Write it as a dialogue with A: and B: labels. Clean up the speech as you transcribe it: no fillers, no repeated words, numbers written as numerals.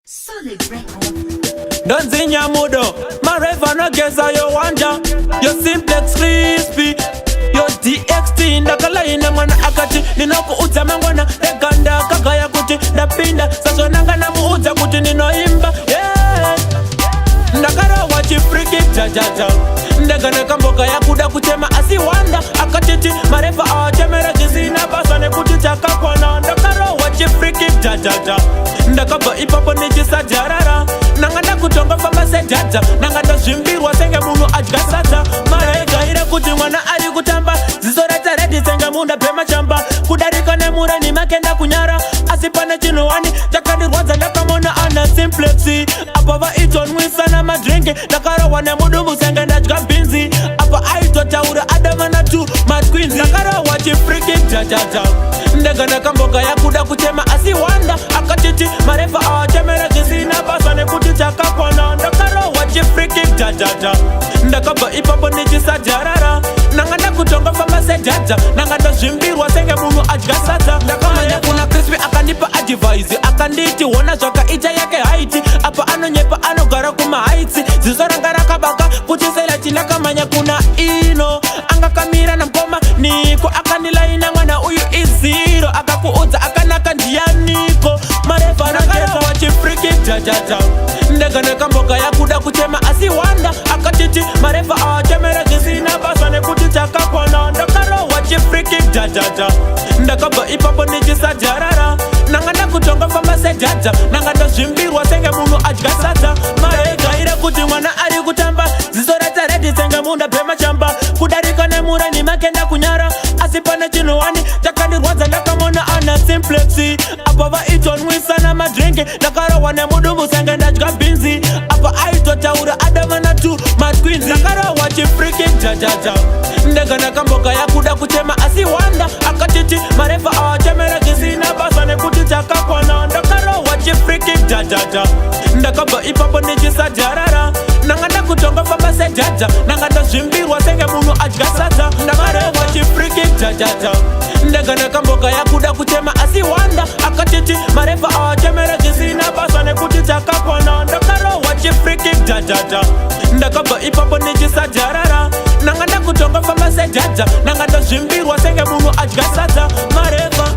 A: Solid record.
B: Don't sing your mudo, my no geza yo wanja. Yo simplex crispy, yo DXT ndakala ina mwana akati. Ninoku uta mangwana, neganda kakaya kuti napinda. Saso nanga na muuta kuti ninoimba, yeah. Ndakara wachi freaky jajaja. Ndegane kamboka ya kuda kutema asi wanda. Akatiti marefa awachemera jizina basane kuti chakakwana. Ndakara wachi freaky jajaja. Ndakaba ipapo nijisa jarara. Nanganda kutonga famba se jaja. Nanganda zvimbirwa senge munu ajgasata. Marega ire kuti mwana ari kutamba. Zizoreta redi senge munda pema chamba. Kudarika nemura ni makenda kunyara. Asipane chinoani chakandirwadza ndakamona ana simplexi. Apa va itonwisa na madrinki. Ndakara wane mudumu senge ndajga binzi. Apa aitotaura adama na tu mad queens. Ndakara wachi freaky jajaja. Ndegane kamboka ya kuda kutema asi wanda. Akatiti marefa awachemera jizina basane kuti chakakwana. Ndakara wachi freaky jajaja. Ndakaba ipapo nijisa jarara. Nanganda kutonga famba se jaja. Nanganda zvimbirwa senge munu ajgasata. Ndakamanya kuna crispy akanipa advice. Akanditi wona zvaka ita yake haiti. Apa anonyepa anogara kuma haiti. Zizorangara kabaka kuti sela chinakamanya kuna ino. Angakamira na mkoma niko. Akanilaina mwana uyu iziro. Akakuudza akanaka ndiyaniko. Marefa nangara wachi freaky jajaja. Ndegane kamboka ya kuda kutema asi wanda. Akatiti marefa awachemera jizina basane kuti chakakwana. Ndakara wachi freaky jajaja. Ndakaba ipapo nijisa jarara. Nanganda kutonga famba se jaja. Nanganda zvimbirwa senge munu ajgasata. Marega ire kuti mwana ari kutamba. Zizoreta redi senge munda pema chamba. Kudarika nemura ni makenda kunyara. Asipane chinoani chakandirwadza ndakamona ana simplexi. Apa va itonwisa na madrinki. Ndakara wane mudumu senge ndajga binzi. Apa aitotaura adama na tu mad queens. Ndakara wachi freaky jajaja. Ndegane kamboka ya kuda kutema asi wanda. Akatiti marefa awachemera jizina basane kuti chakakwana. Ndakara wachi freaky jajaja. Ndakaba ipapo nijisa jarara. Nanganda kutonga famba se jaja. Nanganda zvimbirwa senge munu ajgasata. Ndakara wachi freaky jajaja. Ndegane kamboka ya kuda kutema asi wanda. Akatiti marefa awachemera jizina basane kuti chakakwana. Ndakara wachi freaky jajaja. Ndakaba ipapo nijisa jarara. Nanganda kutonga famba se jaja. Nanganda zvimbirwa senge munu ajgasata. Mareva